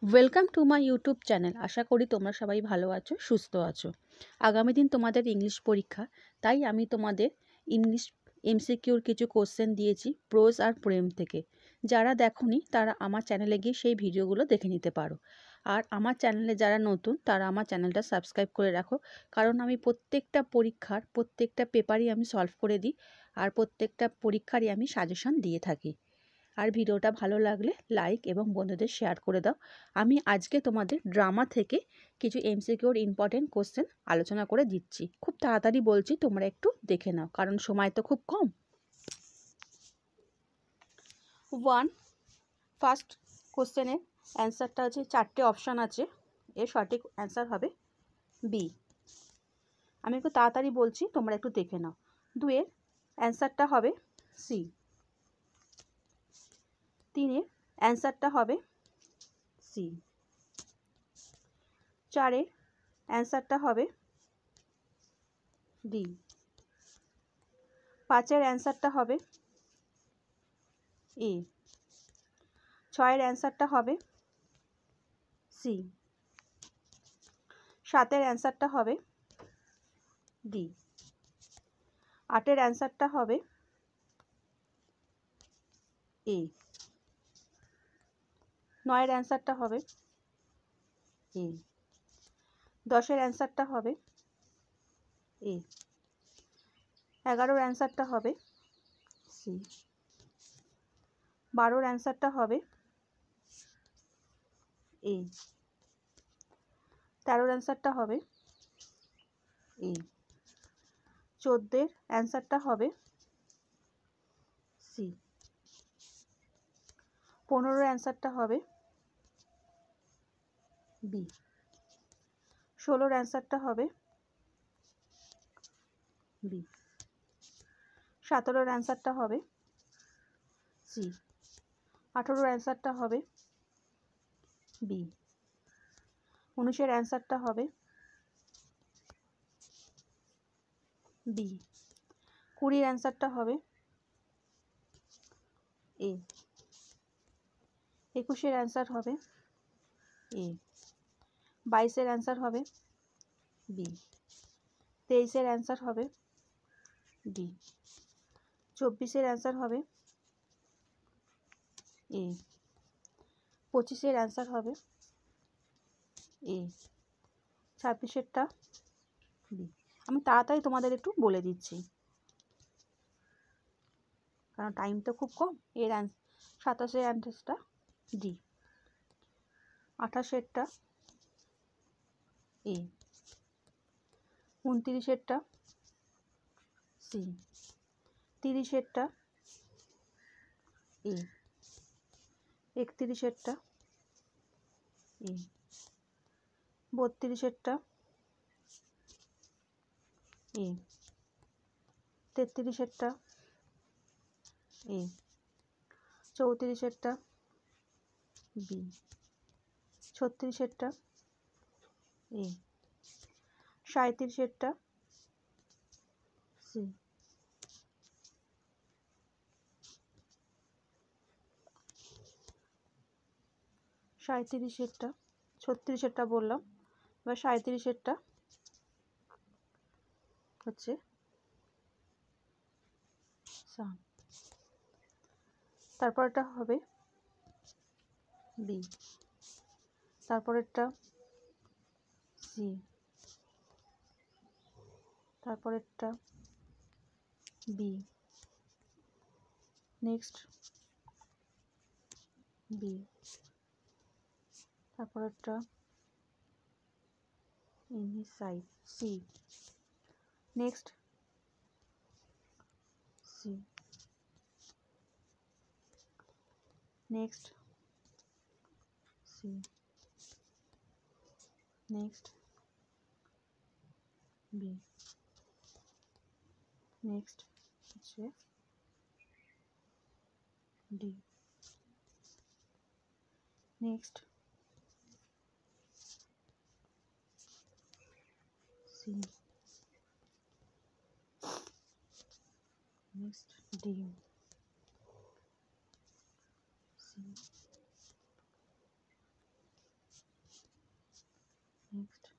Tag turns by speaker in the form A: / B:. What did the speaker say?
A: Welcome to my YouTube channel. আশা করি তোমরা সবাই ভালো আছো, সুস্থ আছো। আগামী দিন তোমাদের ইংলিশ পরীক্ষা, তাই আমি তোমাদের ইংলিশ এমসিকিউর কিছু কোশ্চেন দিয়েছি প্রোজ আর পোয়েম থেকে। যারা দেখোনি তারা আমার চ্যানেলে গিয়ে সেই ভিডিওগুলো দেখে নিতে পারো। আর আমার চ্যানেলে যারা নতুন তারা আমার চ্যানেলটা সাবস্ক্রাইব করে রাখো, কারণ আমি প্রত্যেকটা পরীক্ষার প্রত্যেকটা পেপারই আমি সলভ করে দিই, আর প্রত্যেকটা পরীক্ষারই আমি সাজেশন দিয়ে থাকি। আর ভিডিওটা ভালো লাগলে লাইক এবং বন্ধুদের শেয়ার করে দাও। আমি আজকে তোমাদের ড্রামা থেকে কিছু এমসিকিউর ইম্পর্টেন্ট কোশ্চেন আলোচনা করে দিচ্ছি। খুব তাড়াতাড়ি বলছি, তোমরা একটু দেখে নাও, কারণ সময় তো খুব কম। 1 ফার্স্ট কোশ্চেনের অ্যান্সারটা হচ্ছে, 4টে অপশান আছে, এর সঠিক অ্যান্সার হবে বি। আমি একটু তাড়াতাড়ি বলছি, তোমরা একটু দেখে নাও। 2-এর অ্যান্সারটা হবে সি। 3-এর অ্যান্সারটা হবে সি। 4-এর অ্যান্সারটা হবে ডি। 5-এর অ্যান্সারটা হবে এ। 6-এর অ্যান্সারটা হবে সি। 7-এর অ্যান্সারটা হবে ডি। 8-এর অ্যান্সারটা হবে এ। 9-এর অ্যান্সারটা হবে এ। 10-এর অ্যান্সারটা হবে এ। 11-এর অ্যান্সারটা হবে সি। 12-এর অ্যান্সারটা হবে এ। 13-এর অ্যান্সারটা হবে এ। 14-এর অ্যান্সারটা হবে সি। 15-এর অ্যান্সারটা হবে বি। 16-এর অ্যান্সারটা হবে বি। 17-এর অ্যান্সারটা হবে সি। 18-এর অ্যান্সারটা হবে বি। 19-এর অ্যান্সারটা হবে বি। 20-এর অ্যান্সারটা হবে এ। 21-এর অ্যান্সার হবে এ। 22-এর অ্যান্সার হবে বি। 23-এর অ্যান্সার হবে ডি। 24-এর অ্যান্সার হবে এ। 25-এর অ্যান্সার হবে এ। 26-এরটা বি। আমি তাড়াতাড়ি তোমাদের একটু বলে দিচ্ছি, কারণ টাইম তো খুব কম। 27-এর অ্যান্সারটা ডি। 28-এরটা এ। 29-এরটা সি। 30-এরটা এ। 31-এরটা এ। 32-এরটা এ। 33-এরটা এ। 34-এরটা বি। 36-এরটা এ। 37-এরটা সি। 37-এরটা, 36-এরটা বললাম, এবার 37-এরটা হচ্ছে সাম। তারপরটা হবে বি। তারপরেরটা সি। তারপরেরটা বি। Next B. তারপরেরটা side C. Next C. Next C. Next B. Next হচ্ছে D. Next C. Next D. C. Next